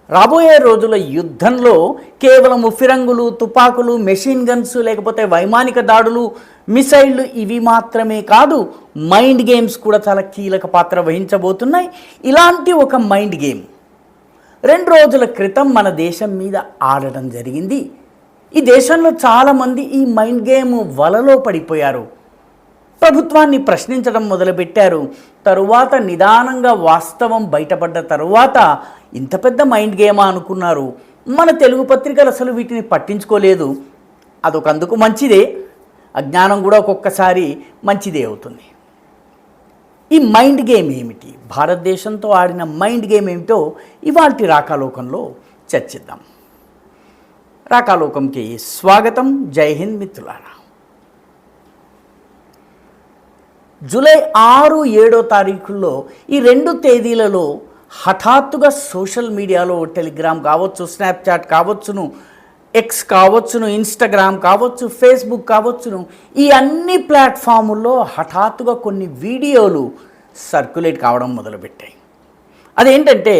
రాబోయే రోజుల యుద్ధంలో కేవలం ఫిరంగులు, తుపాకులు, మెషిన్ గన్స్, లేకపోతే వైమానిక దాడులు, మిసైళ్ళు ఇవి మాత్రమే కాదు, మైండ్ గేమ్స్ కూడా చాలా కీలక పాత్ర వహించబోతున్నాయి. ఇలాంటి ఒక మైండ్ గేమ్ 2 రోజుల క్రితం మన దేశం మీద ఆడడం జరిగింది. ఈ దేశంలో చాలామంది ఈ మైండ్ గేమ్ వలలో పడిపోయారు. ప్రభుత్వాన్ని ప్రశ్నించడం మొదలుపెట్టారు. తరువాత నిదానంగా వాస్తవం బయటపడ్డ తరువాత ఇంత పెద్ద మైండ్ గేమా అనుకున్నారు. మన తెలుగు పత్రికలు అసలు వీటిని పట్టించుకోలేదు. అదొకందుకు మంచిదే. అజ్ఞానం కూడా ఒక్కొక్కసారి మంచిదే అవుతుంది. ఈ మైండ్ గేమ్ ఏమిటి, భారతదేశంతో ఆడిన మైండ్ గేమ్ ఏమిటో ఇవాల్టి రాకాలోకంలో చర్చిద్దాం. రాకాలోకంకి స్వాగతం. జై హింద్ మిత్రులారా. జూలై 6, 7 తారీఖుల్లో ఈ 2 తేదీలలో హఠాత్తుగా సోషల్ మీడియాలో టెలిగ్రామ్ కావచ్చు, స్నాప్చాట్ కావచ్చును, ఎక్స్ కావచ్చును, ఇన్స్టాగ్రామ్ కావచ్చు, ఫేస్బుక్ కావచ్చును, ఈ అన్ని ప్లాట్ఫాముల్లో హఠాత్తుగా కొన్ని వీడియోలు సర్క్యులేట్ కావడం మొదలుపెట్టాయి. అదేంటంటే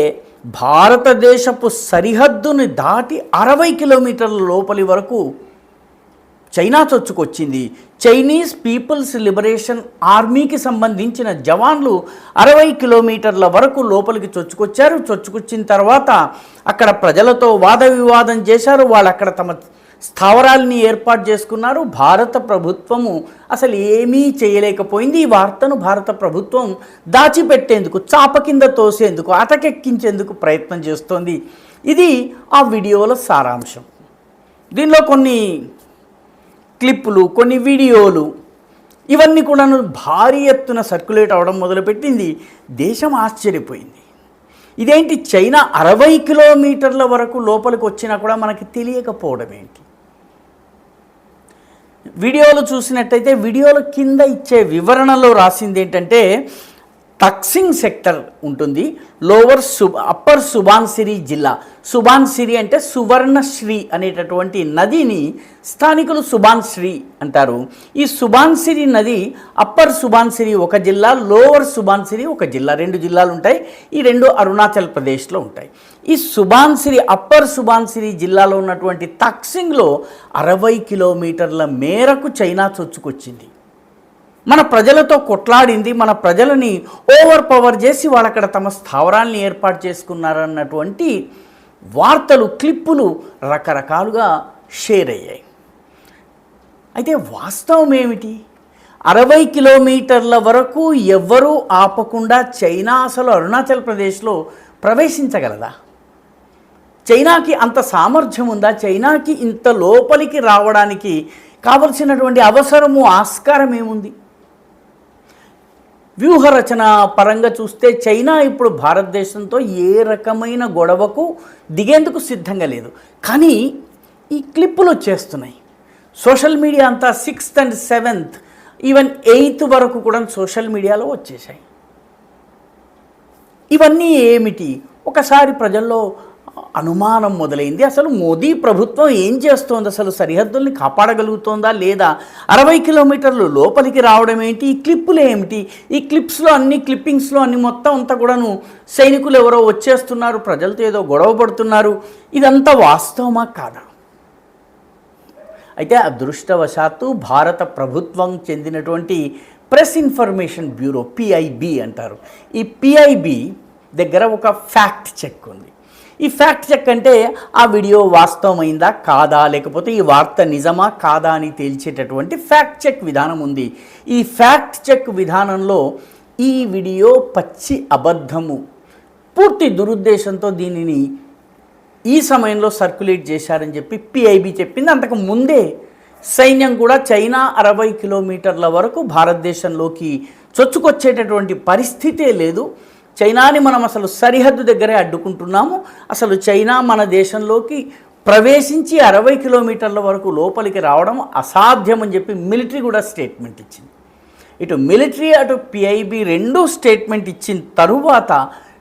భారతదేశపు సరిహద్దుని దాటి 60 కిలోమీటర్ల లోపలి వరకు చైనా చొచ్చుకొచ్చింది. చైనీస్ పీపుల్స్ లిబరేషన్ ఆర్మీకి సంబంధించిన జవాన్లు 60 కిలోమీటర్ల వరకు లోపలికి చొచ్చుకొచ్చారు. చొచ్చుకొచ్చిన తర్వాత అక్కడ ప్రజలతో వాద వివాదం చేశారు. వాళ్ళు అక్కడ తమ స్థావరాలని ఏర్పాటు చేసుకున్నారు. భారత ప్రభుత్వము అసలు ఏమీ చేయలేకపోయింది. ఈ వార్తను భారత ప్రభుత్వం దాచిపెట్టేందుకు, చాప కింద తోసేందుకు, అటకెక్కించేందుకు ప్రయత్నం చేస్తోంది. ఇది ఆ వీడియోల సారాంశం. దీనిలో కొన్ని క్లిప్పులు, కొన్ని వీడియోలు, ఇవన్నీ కూడా భారీ ఎత్తున సర్క్యులేట్ అవ్వడం మొదలుపెట్టింది. దేశం ఆశ్చర్యపోయింది. ఇదేంటి, చైనా 60 కిలోమీటర్ల వరకు లోపలికి వచ్చినా కూడా మనకి తెలియకపోవడం ఏంటి? వీడియోలు చూసినట్టయితే వీడియోల కింద ఇచ్చే వివరణలో రాసింది ఏంటంటే, తక్సింగ్ సెక్టర్ ఉంటుంది, అప్పర్ సుబాన్సిరి జిల్లా. సుబాన్సిరి అంటే సువర్ణశ్రీ అనేటటువంటి నదిని స్థానికులు సుబాన్శ్రీ అంటారు. ఈ సుబాన్సిరి నది అప్పర్ సుబాన్సిరి ఒక జిల్లా, లోవర్ సుబాన్సిరి ఒక జిల్లా, 2 జిల్లాలు ఉంటాయి. ఈ 2 అరుణాచల్ ప్రదేశ్లో ఉంటాయి. ఈ సుబాన్సిరి, అప్పర్ సుబాన్సిరి జిల్లాలో ఉన్నటువంటి తక్సింగ్లో 60 కిలోమీటర్ల మేరకు చైనా చొచ్చుకొచ్చింది. మన ప్రజలతో కొట్లాడింది, మన ప్రజలని ఓవర్ పవర్ చేసి వాళ్ళక్కడ తమ స్థావరాల్ని ఏర్పాటు చేసుకున్నారన్నటువంటి వార్తలు, క్లిప్పులు రకరకాలుగా షేర్ అయ్యాయి. అయితే వాస్తవం ఏమిటి? 60 కిలోమీటర్ల వరకు ఎవ్వరూ ఆపకుండా చైనా అసలు అరుణాచల్ ప్రదేశ్లో ప్రవేశించగలదా? చైనాకి అంత సామర్థ్యం ఉందా? చైనాకి ఇంత లోపలికి రావడానికి కావలసినటువంటి అవసరము, ఆస్కారం ఏముంది? వ్యూహరచన పరంగా చూస్తే చైనా ఇప్పుడు భారతదేశంతో ఏ రకమైన గొడవకు దిగేందుకు సిద్ధంగా లేదు. కానీ ఈ క్లిప్పులు వచ్చేస్తున్నాయి. సోషల్ మీడియా అంతా 6th and 7th, even 8th వరకు కూడా సోషల్ మీడియాలో వచ్చేసాయి. ఇవన్నీ ఏమిటి? ఒకసారి ప్రజల్లో అనుమానం మొదలైంది. అసలు మోదీ ప్రభుత్వం ఏం చేస్తోంది? అసలు సరిహద్దుల్ని కాపాడగలుగుతోందా లేదా? 60 కిలోమీటర్లు లోపలికి రావడం ఏంటి? ఈ క్లిప్పులు ఏమిటి? ఈ క్లిప్స్లో అన్ని, క్లిప్పింగ్స్లో అన్ని మొత్తం అంతా కూడాను సైనికులు ఎవరో వచ్చేస్తున్నారు, ప్రజలతో ఏదో గొడవ పడుతున్నారు. ఇదంతా వాస్తవమా కాదా? అయితే అదృష్టవశాత్తు భారత ప్రభుత్వం చెందినటువంటి ప్రెస్ ఇన్ఫర్మేషన్ బ్యూరో, PIB అంటారు. ఈ PIB దగ్గర ఒక ఫ్యాక్ట్ చెక్ ఉంది. ఈ ఫ్యాక్ట్ చెక్ అంటే ఆ వీడియో వాస్తవమైందా కాదా, లేకపోతే ఈ వార్త నిజమా కాదా అని తేల్చేటటువంటి ఫ్యాక్ట్ చెక్ విధానం ఉంది. ఈ ఫ్యాక్ట్ చెక్ విధానంలో ఈ వీడియో పచ్చి అబద్ధము, పూర్తి దురుద్దేశంతో దీనిని ఈ సమయంలో సర్క్యులేట్ చేశారని చెప్పి PIB చెప్పింది. అంతకు ముందే సైన్యం కూడా చైనా 60 కిలోమీటర్ల వరకు భారతదేశంలోకి చొచ్చుకొచ్చేటటువంటి పరిస్థితే లేదు, చైనాని మనం అసలు సరిహద్దు దగ్గరే అడ్డుకుంటున్నాము, అసలు చైనా మన దేశంలోకి ప్రవేశించి 60 కిలోమీటర్ల వరకు లోపలికి రావడం అసాధ్యం అని చెప్పి మిలిటరీ కూడా స్టేట్మెంట్ ఇచ్చింది. ఇటు మిలిటరీ, అటు PIB 2 స్టేట్మెంట్ ఇచ్చిన తరువాత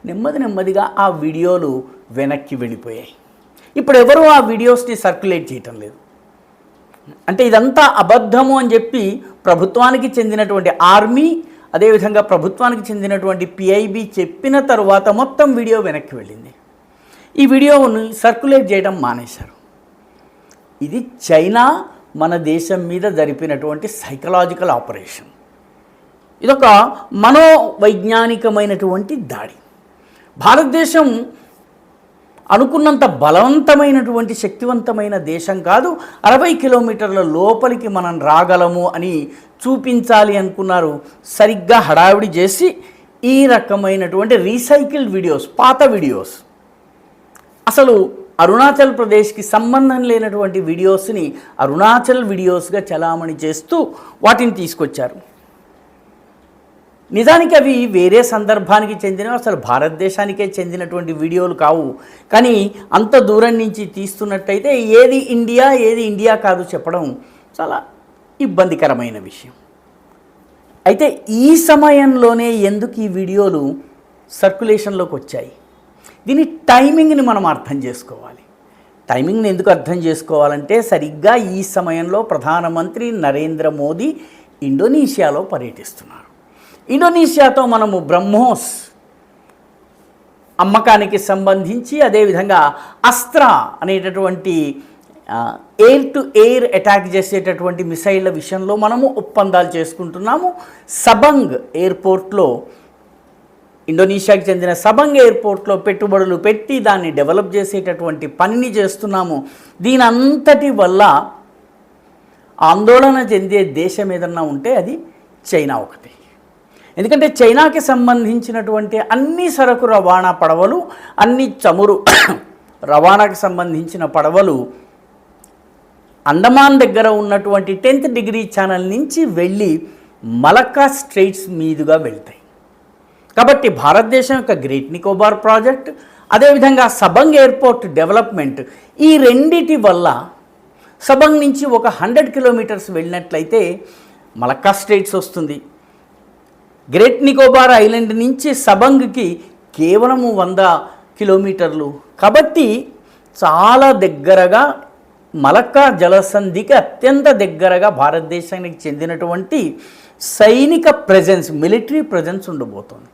నెమ్మదిగా ఆ వీడియోలు వెనక్కి వెళ్ళిపోయాయి. ఇప్పుడు ఎవరు ఆ వీడియోస్ని సర్క్యులేట్ చేయటం లేదు. అంటే ఇదంతా అబద్ధము అని చెప్పి ప్రభుత్వానికి చెందినటువంటి ఆర్మీ, అదేవిధంగా ప్రభుత్వానికి చెందినటువంటి PIB చెప్పిన తరువాత మొత్తం వీడియో వెనక్కి వెళ్ళింది. ఈ వీడియోని సర్క్యులేట్ చేయడం మానేశారు. ఇది చైనా మన దేశం మీద జరిపినటువంటి సైకలాజికల్ ఆపరేషన్. ఇదొక మనోవైజ్ఞానికమైనటువంటి దాడి. భారతదేశం అనుకున్నంత బలవంతమైనటువంటి శక్తివంతమైన దేశం కాదు. 60 కిలోమీటర్ల లోపలికి మనం రాగలము అని చూపించాలి అనుకున్నారు. సరిగ్గా హడావిడి చేసి ఈ రకమైనటువంటి రీసైకిల్డ్ వీడియోస్, పాత వీడియోస్, అసలు అరుణాచల్ ప్రదేశ్కి సంబంధం లేనటువంటి వీడియోస్ని అరుణాచల్ వీడియోస్గా చలామణి చేస్తూ వాటిని తీసుకొచ్చారు. నిజానికి అవి వేరే సందర్భానికి చెందినవి, అసలు భారతదేశానికే చెందినటువంటి వీడియోలు కావు. కానీ అంత దూరం నుంచి తీస్తున్నట్టయితే ఏది ఇండియా కాదు చెప్పడం చాలా ఇబ్బందికరమైన విషయం. అయితే ఈ సమయంలోనే ఎందుకు ఈ వీడియోలు సర్క్యులేషన్లోకి వచ్చాయి? దీని టైమింగ్ని మనం అర్థం చేసుకోవాలి. టైమింగ్ని ఎందుకు అర్థం చేసుకోవాలంటే సరిగ్గా ఈ సమయంలో ప్రధానమంత్రి నరేంద్ర మోదీ ఇండోనేషియాలో పర్యటిస్తున్నారు. ఇండోనేషియాతో మనము బ్రహ్మోస్ అమ్మకానికి సంబంధించి, అదేవిధంగా అస్త్రా అనేటటువంటి ఎయిర్ టు ఎయిర్ అటాక్ చేసేటటువంటి మిసైళ్ళ విషయంలో మనము ఒప్పందాలు చేసుకుంటున్నాము. సబంగ్ ఎయిర్పోర్ట్లో, ఇండోనేషియాకి చెందిన సబంగ్ ఎయిర్పోర్ట్లో పెట్టుబడులు పెట్టి దాన్ని డెవలప్ చేసేటటువంటి పనిని చేస్తున్నాము. దీని అంతటి వల్ల ఆందోళన చెందే దేశం ఏదన్నా ఉంటే అది చైనా ఒకటి. ఎందుకంటే చైనాకి సంబంధించినటువంటి అన్ని సరకు రవాణా పడవలు, అన్ని చమురు రవాణాకి సంబంధించిన పడవలు అండమాన్ దగ్గర ఉన్నటువంటి 10th డిగ్రీ ఛానల్ నుంచి వెళ్ళి మలక్కా స్ట్రెయిట్స్ మీదుగా వెళ్తాయి. కాబట్టి భారతదేశం యొక్క గ్రేట్ నికోబార్ ప్రాజెక్ట్, అదేవిధంగా సబంగ్ ఎయిర్పోర్ట్ డెవలప్మెంట్, ఈ రెండిటి వల్ల సబంగ్ నుంచి ఒక 100 కిలోమీటర్స్ వెళ్ళినట్లయితే మలక్కా స్ట్రెయిట్స్ వస్తుంది. గ్రేట్ నికోబార్ ఐలాండ్ నుంచి సబంగ్కి కేవలము 100 కిలోమీటర్లు. కాబట్టి చాలా దగ్గరగా మలక్కా జలసంధికి అత్యంత దగ్గరగా భారతదేశానికి చెందినటువంటి సైనిక ప్రెజెన్స్, మిలిటరీ ప్రెజెన్స్ ఉండబోతోంది.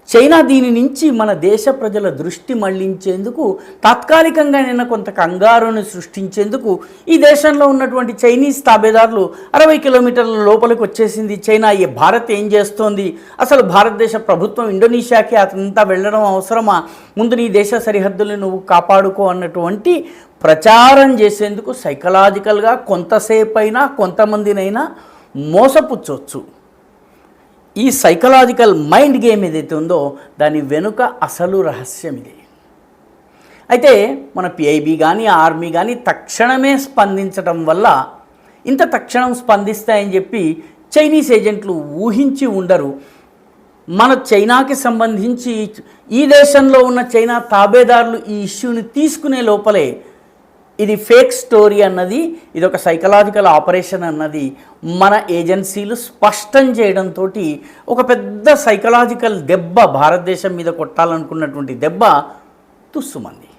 చైనా దీని నుంచి మన దేశ ప్రజల దృష్టి మళ్లించేందుకు, తాత్కాలికంగా నిన్న కొంత కంగారుని సృష్టించేందుకు ఈ దేశంలో ఉన్నటువంటి చైనీస్ తాబేదారులు 60 కిలోమీటర్ల లోపలికి వచ్చేసింది చైనా, ఈ భారత్ ఏం చేస్తోంది, అసలు భారతదేశ ప్రభుత్వం ఇండోనేషియాకి అతంతా వెళ్ళడం అవసరమా, ముందు నీ దేశ సరిహద్దులను నువ్వు కాపాడుకో అన్నటువంటి ప్రచారం చేసేందుకు సైకలాజికల్గా కొంతసేపైనా కొంతమందినైనా మోసపుచ్చవచ్చు. ఈ సైకలాజికల్ మైండ్ గేమ్ ఏదైతే ఉందో దాని వెనుక అసలు రహస్యం ఇదే. అయితే మన పిఐబి కానీ ఆర్మీ కానీ తక్షణమే స్పందించడం వల్ల, ఇంత తక్షణం స్పందిస్తాయని చెప్పి చైనీస్ ఏజెంట్లు ఊహించి ఉండరు. మన చైనాకి సంబంధించి ఈ దేశంలో ఉన్న చైనా తాబేదారులు ఈ ఇష్యూని తీసుకునే లోపలే ఇది ఫేక్ స్టోరీ అన్నది, ఇది ఒక సైకలాజికల్ ఆపరేషన్ అన్నది మన ఏజెన్సీలు స్పష్టం చేయడంతో ఒక పెద్ద సైకలాజికల్ దెబ్బ భారతదేశం మీద కొట్టాలనుకున్నటువంటి దెబ్బ తుస్సుమంది.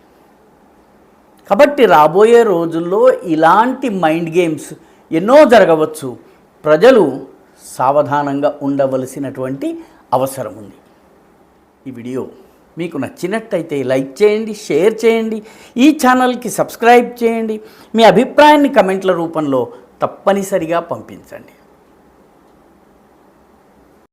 కాబట్టి రాబోయే రోజుల్లో ఇలాంటి మైండ్ గేమ్స్ ఎన్నో జరగవచ్చు. ప్రజలు సావధానంగా ఉండవలసినటువంటి అవసరం ఉంది. ఈ వీడియో మీకు నచ్చినట్టయితే లైక్ చేయండి, షేర్ చేయండి, ఈ ఛానల్కి సబ్స్క్రైబ్ చేయండి. మీ అభిప్రాయాన్ని కమెంట్ల రూపంలో తప్పనిసరిగా పంపించండి.